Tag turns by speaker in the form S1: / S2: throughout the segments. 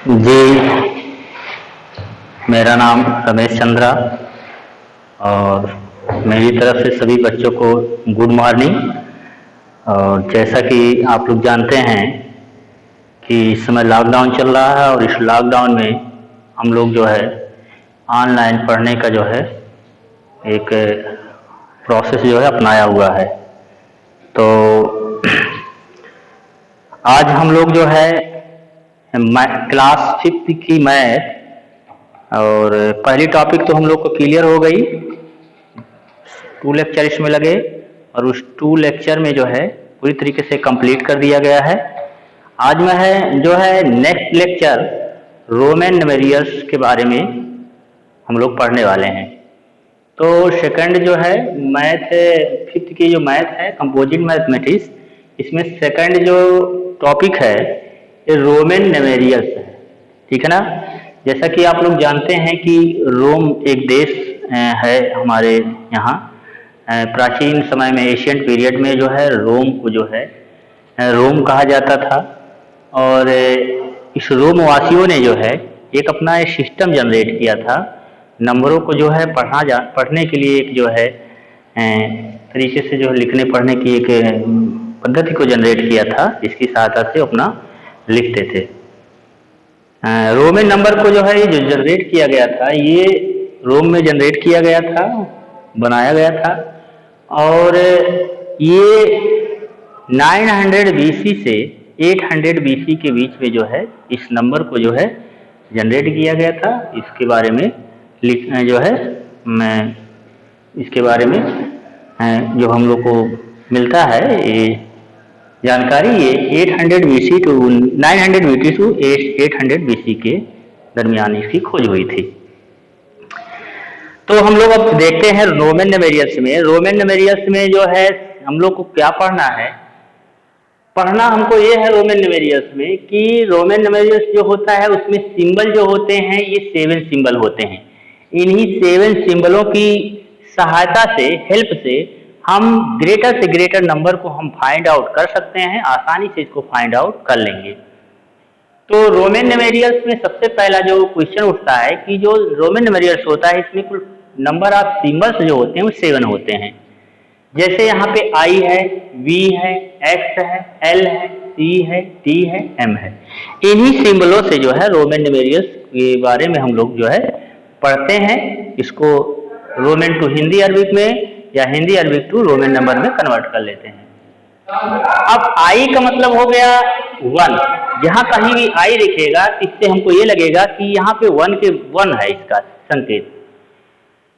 S1: जी, मेरा नाम रमेश चंद्रा और मेरी तरफ से सभी बच्चों को गुड मॉर्निंग। और जैसा कि आप लोग जानते हैं कि इस समय लॉकडाउन चल रहा है और इस लॉकडाउन में हम लोग जो है ऑनलाइन पढ़ने का जो है एक प्रोसेस जो है अपनाया हुआ है। तो आज हम लोग जो है क्लास 5th की मैथ और पहली टॉपिक तो हम लोग को क्लियर हो गई। 2 लेक्चर इसमें लगे और उस 2 लेक्चर में जो है पूरी तरीके से कंप्लीट कर दिया गया है। आज में है जो है नेक्स्ट लेक्चर रोमन न्यूमेरियल्स के बारे में हम लोग पढ़ने वाले हैं। तो सेकंड जो है मैथ 5th की जो मैथ है कंपोजिट मैथमेटिक्स, इसमें सेकंड जो टॉपिक है ये रोमन न्यूमेरियल्स है, ठीक है ना। जैसा कि आप लोग जानते हैं कि रोम एक देश है हमारे यहाँ। प्राचीन समय में एशियंट पीरियड में जो है रोम को जो है रोम कहा जाता था। और इस रोम वासियों ने जो है एक अपना एक सिस्टम जनरेट किया था, नंबरों को जो है पढ़ने के लिए एक जो है तरीके से जो लिखने पढ़ने की एक पद्धति को जनरेट किया था, जिसकी सहायता से अपना लिखते थे। रोमन नंबर को जो है ये जो जनरेट किया गया था ये रोम में जनरेट किया गया था, बनाया गया था। और ये 900 BC से 800 BC के बीच में जो है इस नंबर को जो है जनरेट किया गया था। इसके बारे में जो है मैं इसके बारे में जो हम लोग को मिलता है ये जानकारी, ये 800 BC to 900 BC to 800 BC के दरमियान इसकी खोज हुई थी। तो हम लोग अब देखते हैं रोमन न्यूमेरियल्स में। रोमन न्यूमेरियल्स में जो है हम लोग को क्या पढ़ना है, पढ़ना हमको ये है रोमन न्यूमेरियल्स में कि रोमन न्यूमेरियल्स जो होता है उसमें सिंबल जो होते हैं ये 7 सिंबल होते हैं। इन्हीं 7 सिंबलों की सहायता से, हेल्प से हम ग्रेटर से ग्रेटर नंबर को हम फाइंड आउट कर सकते हैं, आसानी से इसको फाइंड आउट कर लेंगे। तो रोमन न्यूमेरियल्स में सबसे पहला जो क्वेश्चन उठता है कि जो रोमन न्यूमेरियल्स होता है इसमें कुल नंबर ऑफ सिंबल्स जो होते हैं वो 7 होते हैं। जैसे यहाँ पे I है, V है, X है, L है, C है, T है, M है। इन्हीं सिंबलों से जो है रोमन न्यूमेरियल्स के बारे में हम लोग जो है पढ़ते हैं। इसको रोमन टू हिंदी अरबिक में या Hindi Arabic to Roman number में कन्वर्ट कर लेते हैं। अब I का मतलब हो गया 1। जहाँ कहीं भी I लिखेगा इससे हमको ये लगेगा कि यहाँ पे 1 है इसका संकेत।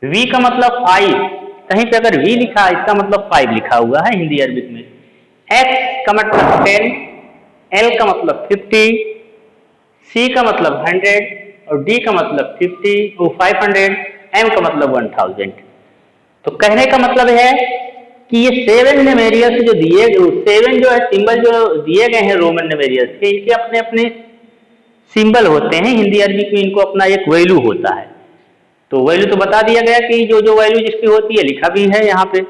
S1: V का मतलब 5, कहीं पे अगर V लिखा इसका मतलब 5 लिखा हुआ है हिंदी अरबिक में। X का मतलब 10, L का मतलब 50, C का मतलब 100 और D का मतलब 500, M का मतलब 1000। तो कहने का मतलब है कि ये 7 न्यूमेरियल्स जो दिए, 7 जो है सिंबल जो दिए गए हैं रोमन न्यूमेरियल्स के, इनके अपने अपने सिंबल होते हैं। हिंदी अरबिक में इनको अपना एक वैल्यू होता है। तो वैल्यू तो बता दिया गया कि जो जो वैल्यू जिसकी होती है लिखा भी है यहाँ पे।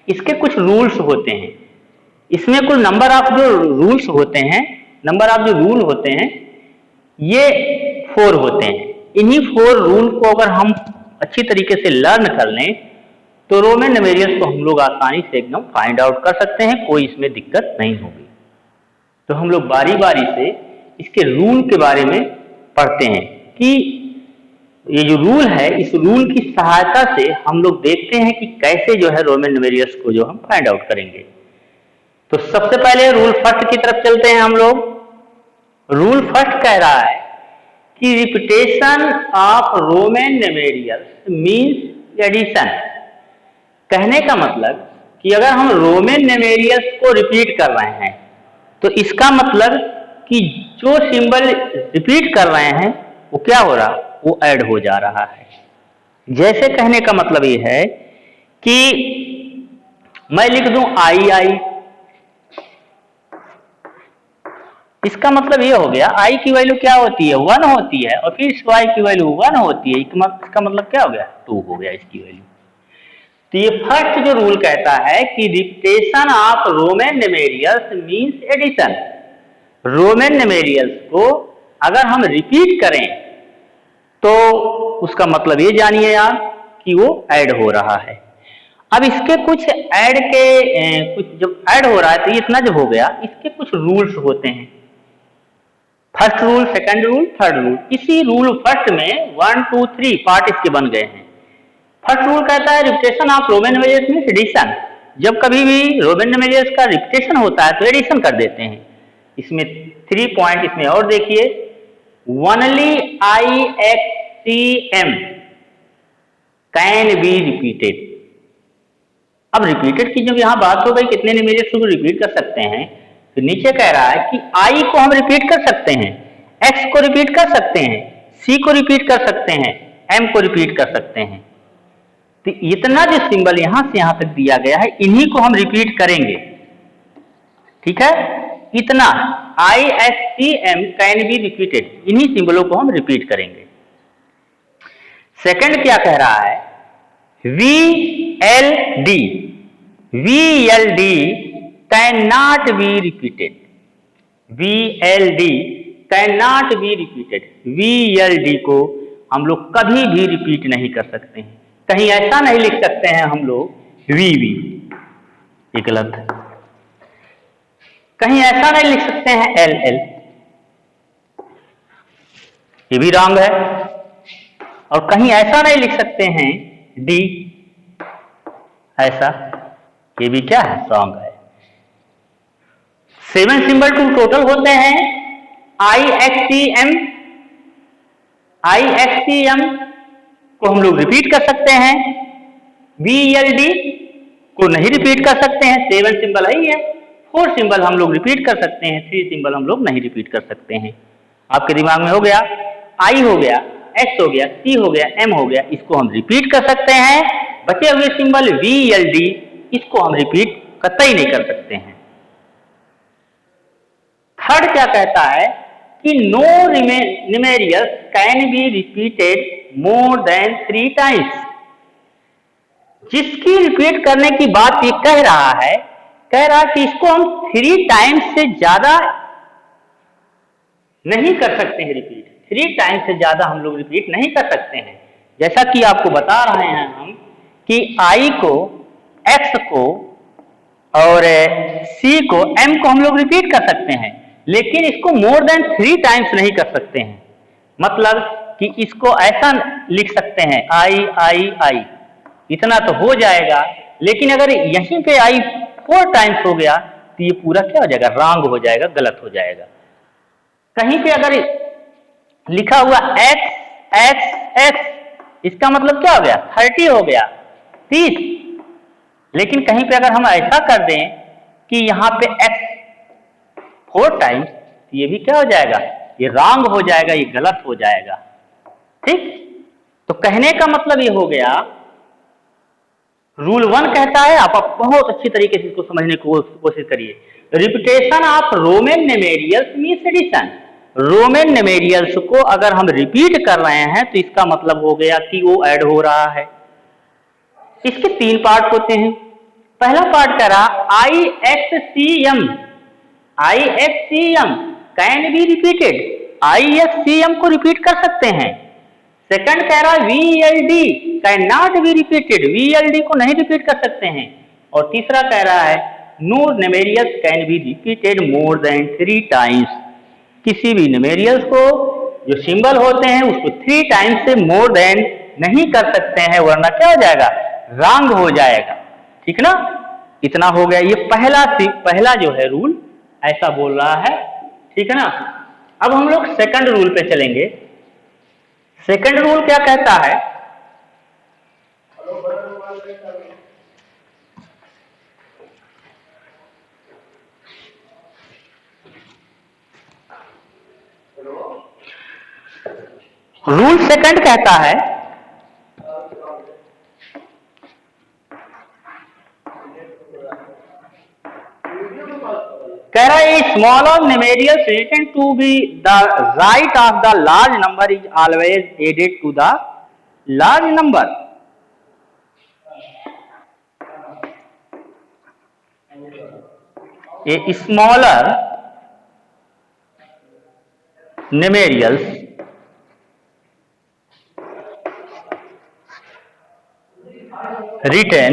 S1: इसके कुछ रूल्स होते हैं। इसमें कुल नंबर ऑफ जो रूल्स होते हैं, नंबर ऑफ जो रूल होते हैं ये 4 होते हैं। इन्हीं 4 रूल को अगर हम अच्छी तरीके से लर्न कर लें तो रोमन न्यूमेरियल्स को हम लोग आसानी से एकदम फाइंड आउट कर सकते हैं, कोई इसमें दिक्कत नहीं होगी। तो हम लोग बारी बारी से इसके रूल के बारे में पढ़ते हैं कि ये जो रूल है इस रूल की सहायता से हम लोग देखते हैं कि कैसे जो है रोमन न्यूमेरियल्स को जो हम फाइंड आउट करेंगे। तो सबसे पहले रूल फर्स्ट की तरफ चलते हैं हम लोग। रूल फर्स्ट कह रहा है कि repetition of Roman numerals means addition. कहने का मतलब कि अगर हम रोमन न्यूमेरियल्स को रिपीट कर रहे हैं तो इसका मतलब कि जो सिंबल रिपीट कर रहे हैं वो क्या हो रहा है, वो ऐड हो जा रहा है। जैसे कहने का मतलब ये है कि मैं लिख दूं I, इसका मतलब ये हो गया I की वैल्यू क्या होती है, 1 होती है और फिर Y की वैल्यू 1 होती है। इसका मतलब क्या हो गया, 2 हो गया इसकी वैल्यू। तो ये फर्स्ट जो रूल कहता है कि repetition of Roman numerals means addition. Roman numerals को अगर हम रिपीट करें तो उसका मतलब ये जानिए आप कि वो ऐड हो रहा है। अब इसके कुछ ऐड के कुछ जब ऐड हो रहा है तो ये इतना जब हो गया, इसके कुछ रूल्स होते हैं। First rule, second rule, third rule. इसी रूल फर्स्ट में 1 2 3 पार्ट इसके बन गए हैं। फर्स्ट रूल कहता है repetition of Roman numerals means addition. जब कभी भी रोमन न्यूमेरियल्स का रिपीटेशन होता है तो एडिशन कर देते हैं। इसमें 3 पॉइंट इसमें और देखिए, only IXCM can be repeated. अब रिपीटेड की जब यहां बात हो गई कितने न्यूमेरियल्स को रिपीट कर सकते हैं, तो नीचे कह रहा है कि I को हम रिपीट कर सकते हैं, X को रिपीट कर सकते हैं, C को रिपीट कर सकते हैं, M को रिपीट कर सकते हैं। तो इतना जो सिंबल यहां से यहां तक दिया गया है इन्हीं को हम रिपीट करेंगे। ठीक है, इतना IXCM कैन बी रिपीटेड, इन्हीं सिंबलों को हम रिपीट करेंगे। सेकंड क्या कह रहा है, VLD can not be repeated. VLD can not be repeated. VLD को हम लोग कभी भी रिपीट नहीं कर सकते हैं। कहीं ऐसा नहीं लिख सकते हैं हम लोग VV, ये गलत है। कहीं ऐसा नहीं लिख सकते हैं LL, ये भी रॉन्ग है। और कहीं ऐसा नहीं लिख सकते हैं D, ऐसा, ये भी क्या है, रॉन्ग है। 7 सिंबल टू टोटल होते हैं IXCM को हम लोग रिपीट कर सकते हैं, VLD को नहीं रिपीट कर सकते हैं, 7 सिंबल ही है। 4 सिंबल हम लोग रिपीट कर सकते हैं, 3 सिंबल हम लोग नहीं रिपीट कर सकते हैं। आपके दिमाग में हो गया, I हो गया, X हो गया, C हो गया, M हो गया, इसको हम रिपीट कर सकते हैं। बचे हुए सिंबल VLD, इसको हम रिपीट कतई नहीं कर सकते हैं। थर्ड क्या कहता है कि no numerals can be repeated more than 3 times. जिसकी रिपीट करने की बात ये कह रहा है कि इसको हम 3 टाइम्स से ज्यादा नहीं कर सकते हैं रिपीट। 3 टाइम्स से ज्यादा हम लोग रिपीट नहीं कर सकते हैं। जैसा कि आपको बता रहे हैं हम कि I को, X को और C को, M को हम लोग रिपीट कर सकते हैं, लेकिन इसको मोर देन 3 टाइम्स नहीं कर सकते हैं। मतलब कि इसको ऐसा लिख सकते हैं I, इतना तो हो जाएगा, लेकिन अगर यहीं पे I 4 टाइम्स हो गया तो ये पूरा क्या हो जाएगा, रॉन्ग हो जाएगा, गलत हो जाएगा। कहीं पे अगर लिखा हुआ X, इसका मतलब क्या हो गया, 30 हो गया, 30। लेकिन कहीं पे अगर हम ऐसा कर दें कि यहां पे X 4 टाइम्स, तो ये भी क्या हो जाएगा, ये रॉन्ग हो जाएगा, ये गलत हो जाएगा। ठीक, तो कहने का मतलब ये हो गया, रूल 1 कहता है, आप बहुत अच्छी तरीके से इसको समझने की कोशिश करिए, repetition of Roman numerals means addition. Roman numerals को अगर हम रिपीट कर रहे हैं तो इसका मतलब हो गया कि वो ऐड हो रहा है। इसके 3 पार्ट होते हैं। पहला पार्ट कह रहा IXCM can be repeated, IXCM को रिपीट कर सकते हैं। सेकंड कह रहा है VLD can not be repeated, VLD को नहीं रिपीट कर सकते हैं। और तीसरा कह रहा है no numerals can be repeated more than 3 times. किसी भी न्यूमेरियल्स को जो सिंबल होते हैं उसको 3 टाइम्स से मोर देन नहीं कर सकते हैं, वरना क्या हो जाएगा, रॉन्ग हो जाएगा। ठीक ना, इतना हो गया। ये पहला जो है रूल ऐसा बोल रहा है। ठीक है ना। अब हम लोग सेकंड रूल पे चलेंगे। सेकंड रूल क्या कहता है, रूल सेकंड कहता है कह रहा है smaller numerals written to be the right of the large number is always added to the large number. A smaller numerals written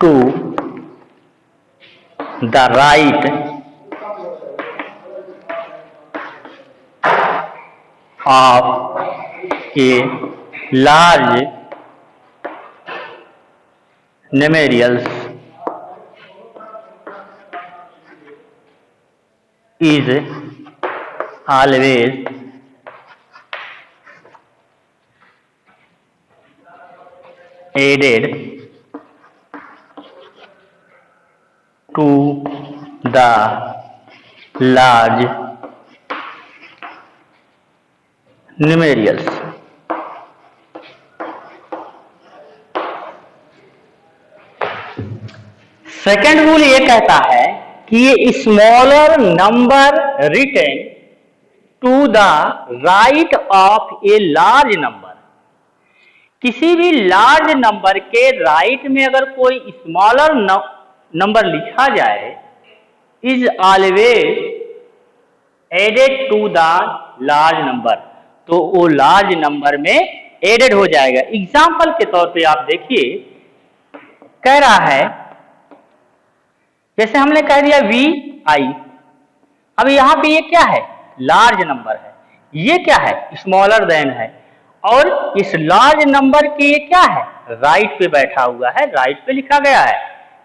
S1: to the right of a large numerals is always added to the large numerals. Second rule ये कहता है कि ये smaller number written to the right of a large number, किसी भी large number के राइट में अगर कोई स्मॉलर नंबर लिखा जाए, is always added to the large number, तो वो लार्ज नंबर में एडेड हो जाएगा। एग्जाम्पल के तौर पे आप देखिए, कह रहा है जैसे हमने कह दिया VI, अब यहां पे ये क्या है, लार्ज नंबर है, ये क्या है, स्मॉलर देन है, और इस लार्ज नंबर के ये क्या है, राइट पे बैठा हुआ है, राइट पे लिखा गया है।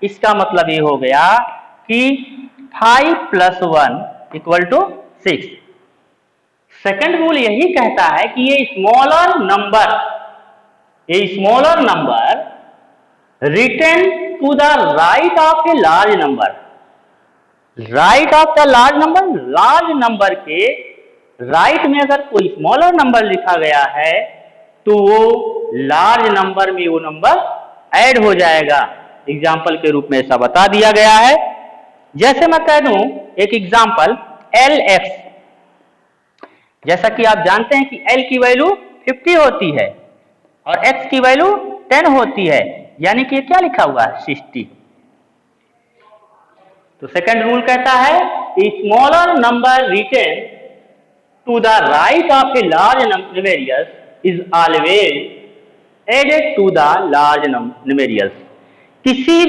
S1: इसका मतलब ये हो गया कि 5 + 1 = 6। सेकेंड रूल यही कहता है कि ये smaller number written to the right of a large number, right of the large number के राइट में अगर कोई स्मॉलर नंबर लिखा गया है तो वो लार्ज नंबर में वो नंबर ऐड हो जाएगा। एग्जाम्पल के रूप में ऐसा बता दिया गया है। जैसे मैं कह दूं एक एग्जाम्पल LX, जैसा कि आप जानते हैं कि L की वैल्यू 50 होती है और X की वैल्यू 10 होती है, यानी कि क्या लिखा हुआ है, 60। तो सेकंड रूल कहता है smaller number written to the right of a large numerals is always added to the large numerals। किसी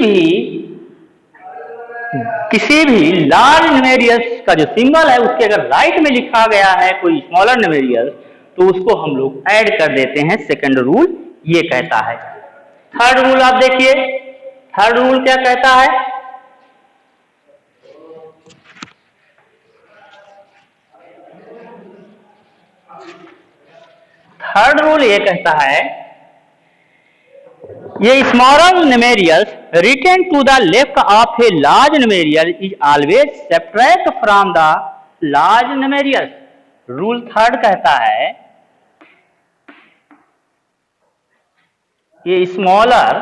S1: भी लार्ज numerals का जो सिंबल है उसके अगर राइट में लिखा गया है कोई स्मॉलर numerals, तो उसको हम लोग ऐड कर देते हैं। सेकंड रूल ये कहता है। थर्ड रूल आप देखिए, थर्ड रूल क्या कहता है, थर्ड रूल ये कहता है ये smaller numerals written to the left of a large numeral is always subtract from the large numerals। Rule third कहता है ये smaller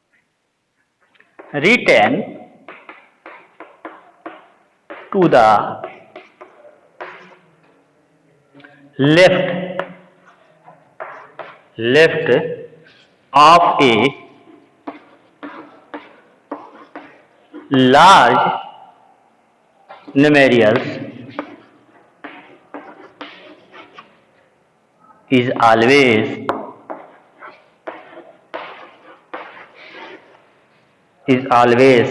S1: numerals written to the left of a large numerals is always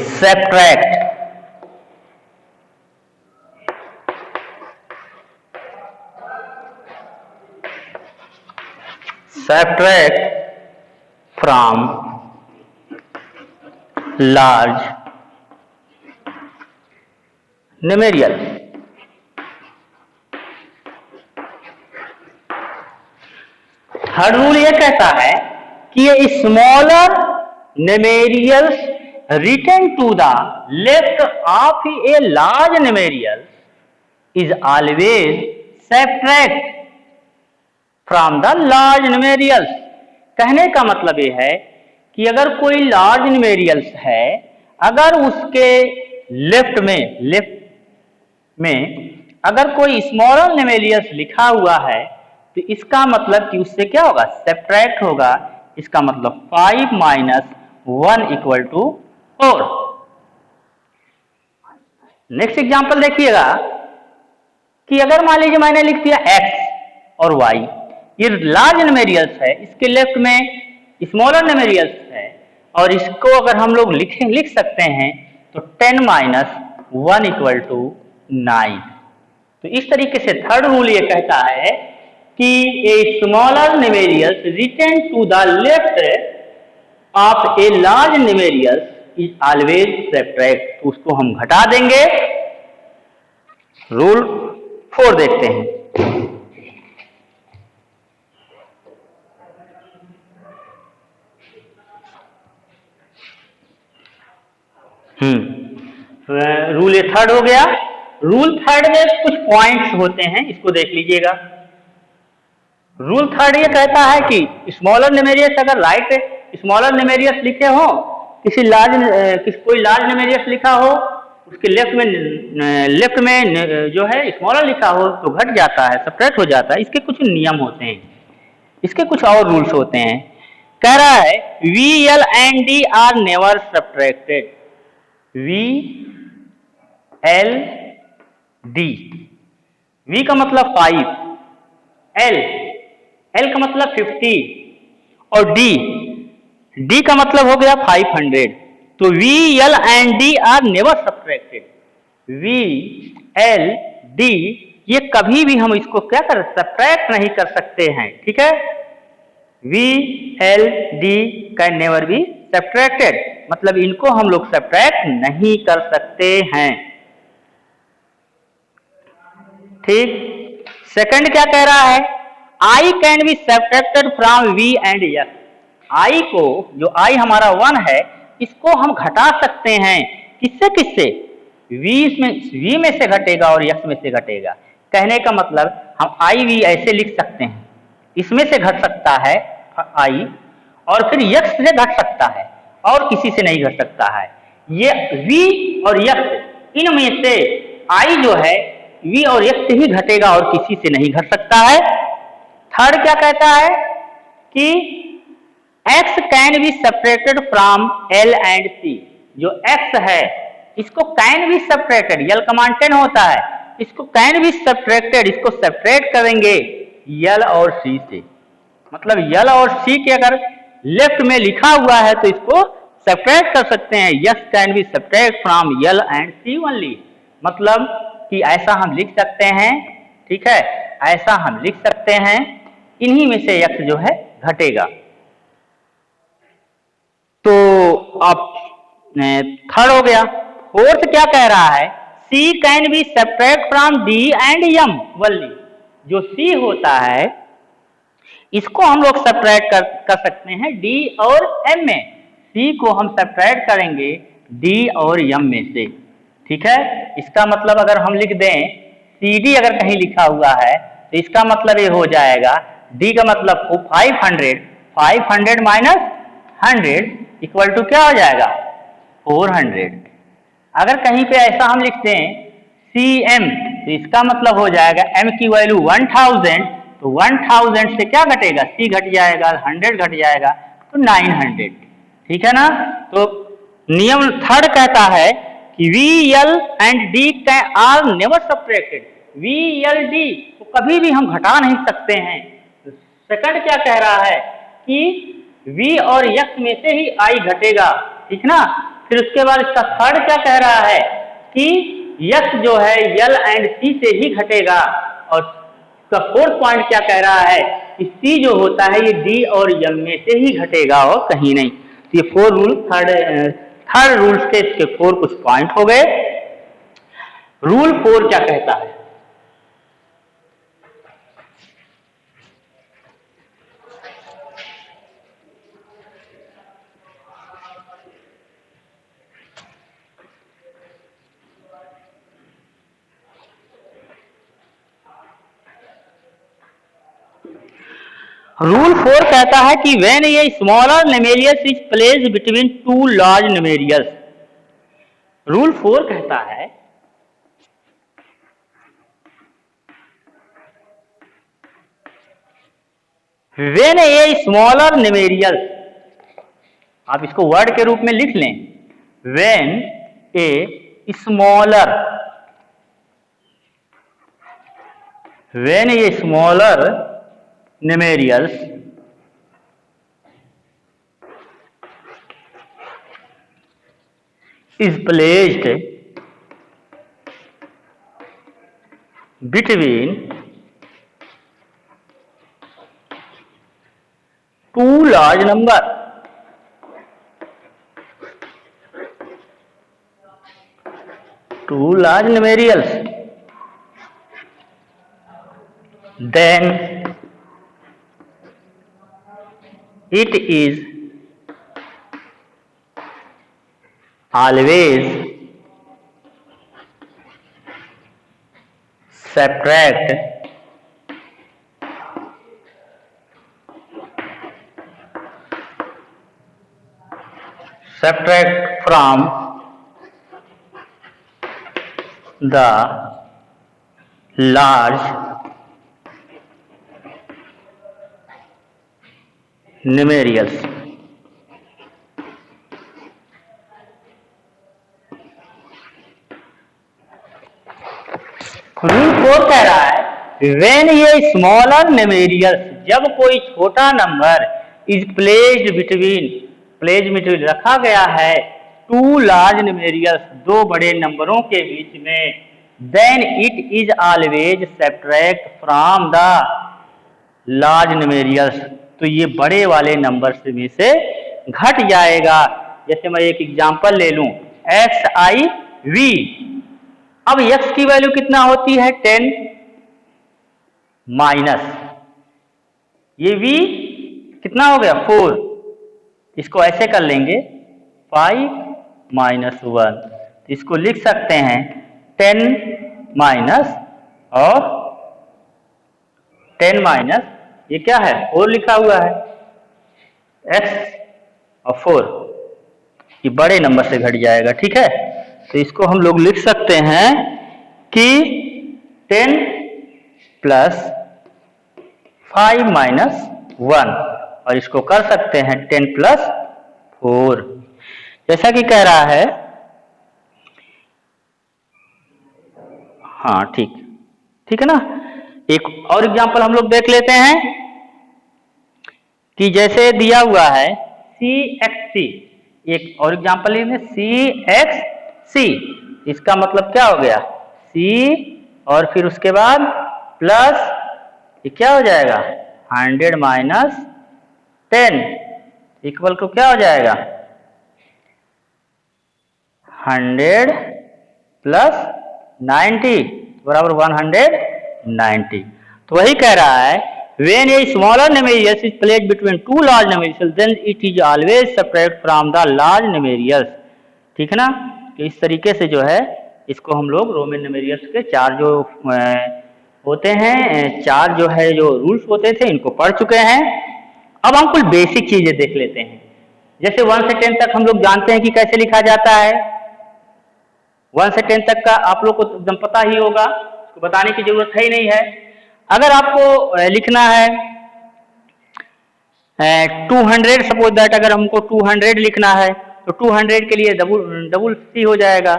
S1: subtract from large numeral। Third rule ये कहता है कि ये smaller numerals written to the left of a large numeral is always subtract from the large numerals। कहने का मतलब ये है कि अगर कोई लार्ज numerals है, अगर उसके लेफ्ट में अगर कोई स्मॉलर न्यूमेरियस लिखा हुआ है तो इसका मतलब कि उससे क्या होगा, सब्ट्रैक्ट होगा। इसका मतलब 5 minus 1 equal to 4। Next example देखिएगा कि अगर मान लीजिए मैंने लिख दिया x और y, ये लार्ज न्यूमेरियल्स है, इसके लेफ्ट में स्मॉलर न्यूमेरियल्स है, और इसको अगर हम लोग लिख सकते हैं तो 10 माइनस 1 इक्वल टू 9। तो इस तरीके से थर्ड रूल ये कहता है कि a smaller numerals written to the left of a large numerals is always subtract. तो उसको हम घटा देंगे। रूल 4 देखते हैं। रूल ये थर्ड हो गया। रूल थर्ड में कुछ पॉइंट्स होते हैं, इसको देख लीजिएगा। रूल थर्ड ये कहता है कि स्मॉलर न्यूमेरियस अगर राइट स्मॉलर न्यूमेरियस लिखे हो, कोई लार्ज न्यूमेरियस लिखा हो, उसके लेफ्ट में जो है स्मॉलर लिखा हो तो घट जाता है, सब्ट्रैक्ट हो जाता है। इसके कुछ नियम होते हैं, इसके कुछ और रूल्स होते हैं। कह रहा है V L and D are never subtracted. V L D, V का मतलब 5, एल का मतलब 50 और डी का मतलब हो गया 500। तो we L and D are never subtracted. V L D ये कभी भी हम इसको क्या कर सब्ट्रैक्ट नहीं कर सकते हैं, ठीक है। V L D can never be subtracted, मतलब इनको हम लोग सब्ट्रैक्ट नहीं कर सकते हैं, ठीक। सेकंड क्या कह रहा है, I can be subtracted from V and X. I को, जो आई हमारा 1 है, इसको हम घटा सकते हैं। किससे? वी में से घटेगा और यस में से घटेगा। कहने का मतलब हम आई वी ऐसे लिख सकते हैं, इसमें से घट सकता है आई, और फिर यक्स से घट सकता है और किसी से नहीं घट सकता है। ये वी और यक्स इनमें से आई जो है वी और यक्स से ही घटेगा और किसी से नहीं घट सकता है। थर्ड क्या कहता है कि x can be subtracted from l and c। जो x है इसको can be subtracted, L command 10 होता है, इसको कैन बी सब्ट्रैक्टेड, इसको सब्ट्रैक्ट करेंगे यल और c से। मतलब यल और c के अगर लेफ्ट में लिखा हुआ है तो इसको सब्ट्रैक्ट कर सकते हैं। Yes can be subtract from L and c only, मतलब कि ऐसा हम लिख सकते हैं, ठीक है, ऐसा हम लिख सकते हैं, इन्हीं में से यक्स जो है घटेगा। तो अब थर्ड हो गया। फोर्थ क्या कह रहा है, C can be subtract from D and M only. जो C होता है इसको हम लोग सब्ट्रैक्ट कर सकते हैं D और M में। C को हम सब्ट्रैक्ट करेंगे D और M में से, ठीक है। इसका मतलब अगर हम लिख दें CD अगर कहीं लिखा हुआ है तो इसका मतलब ये हो जाएगा D का मतलब 500 माइनस 100 इक्वल टू क्या हो जाएगा 400। अगर कहीं पे ऐसा हम लिखते हैं CM तो इसका मतलब हो जाएगा M की वैल्यू 1000, तो 1000 से क्या घटेगा, C घट जाएगा, 100 घट जाएगा तो 900, ठीक है ना। तो नियम थर्ड कहता है कि VL and D are never subtracted. VL D को कभी भी हम घटा नहीं सकते हैं। तो सेकंड क्या कह रहा है कि V और यक्स में से ही I घटेगा, ठीक ना। फिर उसके बाद इसका थर्ड क्या कह रहा है कि यक्स जो है L एंड C से ही घटेगा, और इसका फोर्थ पॉइंट क्या कह रहा है कि C जो होता है ये D और M में से ही घटेगा और कहीं नहीं। तो ये 4 रूल थर्ड रूल्स के इसके 4 कुछ पॉइंट हो गए। रूल 4 क्या कहता है, रूल 4 कहता है कि when a smaller numerous is placed between two large numerous. Rule 4 कहता है व्हेन ए स्मॉलर न्यूमेरियल्स, आप इसको वर्ड के रूप में लिख लें, when a smaller, when a smaller numerals is placed between two large number, two large numerals, then it is always subtract from the large numerals. Rule 4 कह रहा है व्हेन ये स्मॉलर न्यूमेरियल्स, जब कोई छोटा number is placed between, placed between रखा गया है टू लार्ज न्यूमेरियल्स, दो बड़े नंबरों के बीच में, then it is always subtract from the large numerals, तो ये बड़े वाले नंबर में से घट जाएगा। जैसे मैं एक एग्जांपल ले लूं, XIV, अब x की वैल्यू कितना होती है 10 माइनस ये v कितना हो गया 4, इसको ऐसे कर लेंगे 5 माइनस 1, इसको लिख सकते हैं 10 माइनस और 10 माइनस ये क्या है 4 लिखा हुआ है, x और 4 ये बड़े नंबर से घट जाएगा। ठीक है, तो इसको हम लोग लिख सकते हैं कि 10 प्लस 5 माइनस 1, और इसको कर सकते हैं 10 प्लस 4, जैसा कि कह रहा है। हाँ ठीक है ना। एक और एग्जांपल हम लोग देख लेते हैं कि जैसे दिया हुआ है CXC, एक और एग्जांपल लेंगे CXC, इसका मतलब क्या हो गया C और फिर उसके बाद प्लस ये क्या हो जाएगा 100 माइनस 10 इक्वल टू क्या हो जाएगा 100 प्लस 90 बराबर 190। तो वही कह रहा है when a smaller numerals is placed between two large numerals then it is always subtract from the large numerals। ठीक है ना, तो इस तरीके से जो है इसको हम लोग रोमन न्यूमेरियल्स के चार जो होते हैं, चार जो है जो रूल्स होते थे इनको पढ़ चुके हैं। अब हम कुछ बेसिक चीजें देख लेते हैं। जैसे 1 से 10 तक हम लोग जानते हैं कि कैसे लिखा जाता है। 1 से 10 तक का आप लोग को एकदम पता ही होगा, उसको बताने की जरूरत है ही नहीं है। अगर आपको लिखना है 200, सपोज दैट अगर हमको 200 लिखना है तो 200 के लिए डबल C हो जाएगा,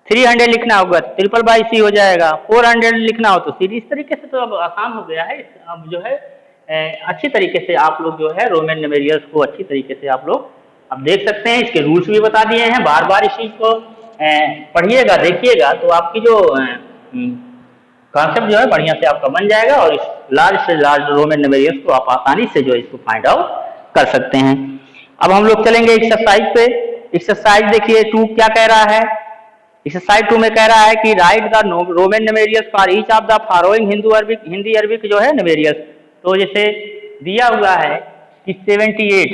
S1: 300 लिखना होगा ट्रिपल बाई C हो जाएगा, 400 लिखना हो तो C। इस तरीके से तो अब आसान हो गया है। अब जो है अच्छी तरीके से आप लोग जो है रोमन न्यूमेरियल्स को अच्छी तरीके से आप लोग अब देख सकते हैं। इसके रूल्स भी बता दिए हैं, बार बार इस चीज को पढ़िएगा देखिएगा तो आपकी जो कॉन्सेप्ट जो है बढ़िया से आपका बन जाएगा और इस लार्ज से लार्ज रोमन न्यूमेरियल्स को आप आसानी से जो है इसको फाइंड आउट कर सकते हैं। अब हम लोग चलेंगे एक्सरसाइज पे। एक्सरसाइज देखिए 2 क्या कह रहा है। एक्सरसाइज 2 में कह रहा है कि write the Roman numerals for each of the following Hindi Arabic जो है न्यूमेरियल्स। तो जैसे दिया हुआ है कि 78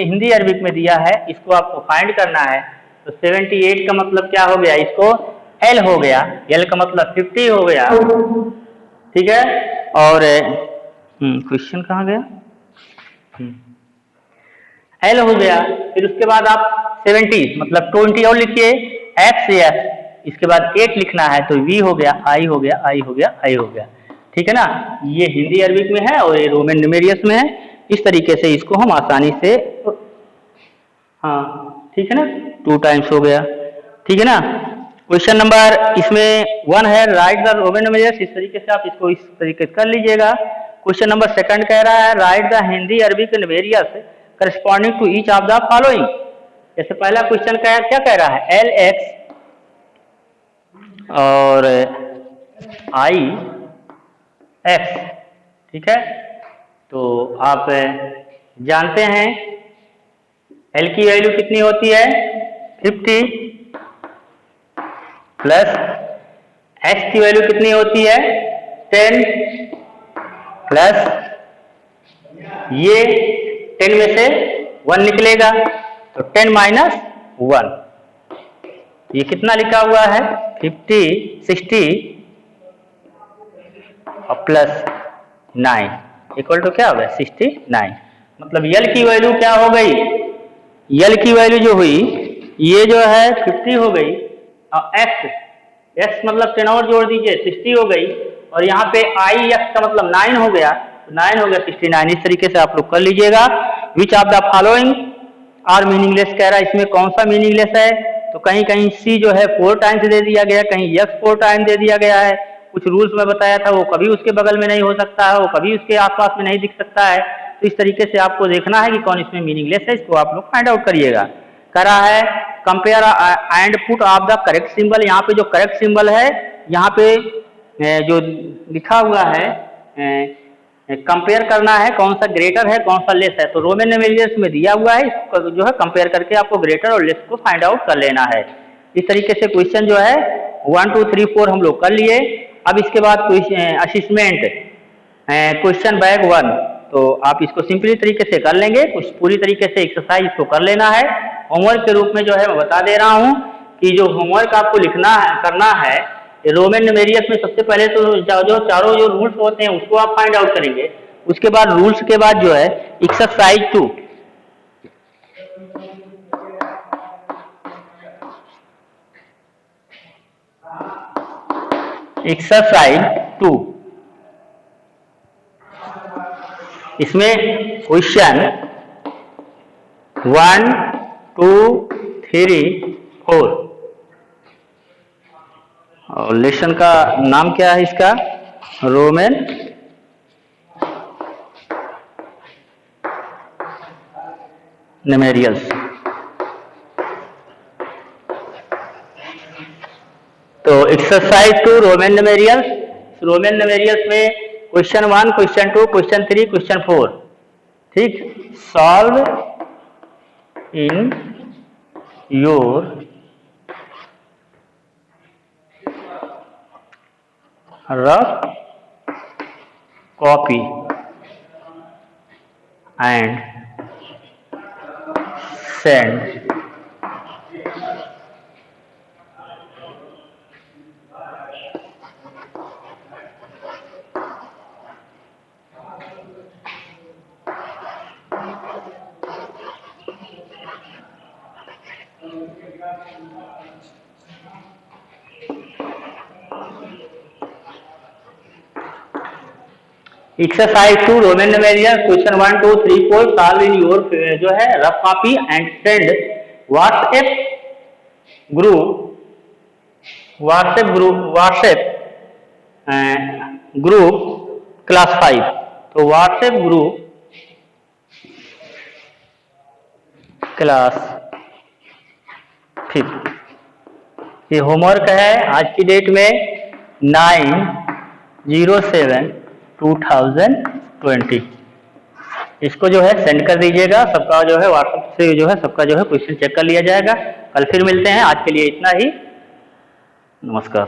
S1: हिंदी अरबिक में दिया है, इसको आपको फाइंड करना है। तो 78 का मतलब क्या हो गया, इसको L हो गया, L का मतलब 50 हो गया। ठीक है, और क्वेश्चन कहाँ गया, L हो गया। फिर उसके बाद आप 70 मतलब 20 और लिखिए X, इसके बाद 8 लिखना है तो V हो गया, I हो गया, I हो गया, I हो गया। ठीक है ना। ये हिंदी अरबिक में है और ये रोमन न्यूमेरियस में है। इस तरीके से इसको हम आसानी से, हाँ ठीक है ना, 2 टाइम्स हो गया, ठीक है ना। क्वेश्चन नंबर इसमें 1 है, राइट द रोमन न्यूमेरियस। इस तरीके से आप इसको इस तरीके से कर लीजिएगा। क्वेश्चन नंबर 2 कह रहा है, write the Hindi Arabic numerals corresponding to each of the following. जैसे पहला क्वेश्चन क्या कह रहा है, LX और IX, ठीक है। तो आप जानते हैं L की वैल्यू कितनी होती है, 50, प्लस X की वैल्यू कितनी होती है, 10, प्लस ये 10 में से 1 निकलेगा तो 10 माइनस 1, ये कितना लिखा हुआ है, 50, 60 और प्लस 9 इक्वल टू क्या होगा, 69। मतलब यल की वैल्यू क्या हो गई, यल की वैल्यू जो हुई ये जो है 50 हो गई, और x मतलब 10 और जोड़ दीजिए 60 हो गई, और यहाँ पे IX का मतलब 9 हो गया, तो 9 हो गया 69। इस तरीके से आप लोग कर लीजिएगा। Which of the following are meaningless कह रहा है, इसमें कौन सा मीनिंगलेस है, तो कहीं कहीं C जो है 4 टाइम्स दे दिया गया, कहीं X 4 टाइम दे दिया गया है। कुछ रूल्स में बताया था, वो कभी उसके बगल में नहीं हो सकता है, वो कभी उसके आसपास में नहीं दिख सकता है। तो इस तरीके से आपको देखना है कि कौन इसमें मीनिंगलेस है, इसको आप लोग फाइंड आउट करिएगा। कह रहा है compare and put off the correct symbol. यहाँ पे जो करेक्ट सिंबल है, यहाँ पे जो लिखा हुआ है कंपेयर करना है, कौन सा ग्रेटर है कौन सा लेस है। तो रोमन न्यूमेरियस में दिया हुआ है, इसको जो है कंपेयर करके आपको ग्रेटर और लेस को फाइंड आउट कर लेना है। इस तरीके से क्वेश्चन जो है 1 2 3 4 हम लोग कर लिए। अब इसके बाद असिस्मेंट क्वेश्चन बैग 1, तो आप इसको सिंपली तरीके से कर लेंगे, कुछ पूरी तरीके से एक्सरसाइज इसको कर लेना है। होमवर्क के रूप में जो है मैं बता दे रहा हूँ कि जो होमवर्क आपको लिखना है करना है, रोमन न्यूमेरियस में सबसे पहले तो जो चारों जो रूल्स होते हैं उसको आप फाइंड आउट करेंगे। उसके बाद रूल्स के बाद जो है एक्सरसाइज 2, एक्सरसाइज 2 इसमें क्वेश्चन 1 2 3 4 और लेसन का नाम क्या है इसका, रोमन न्यूमेरियस। तो exercise 2 Roman numerous. Roman numerous में क्वेश्चन 1 क्वेश्चन 2 क्वेश्चन 3 क्वेश्चन 4, ठीक, solve in your rough copy and send exercise 2 Roman numerous question 1 2 3 4 solve in your जो है rough copy and send WhatsApp group class 5। तो WhatsApp group class 5 ये homework है आज की date में 9/07/2020। इसको जो है सेंड कर दीजिएगा, सबका जो है व्हाट्सएप से जो है सबका जो है क्वेश्चन चेक कर लिया जाएगा। कल फिर मिलते हैं, आज के लिए इतना ही, नमस्कार।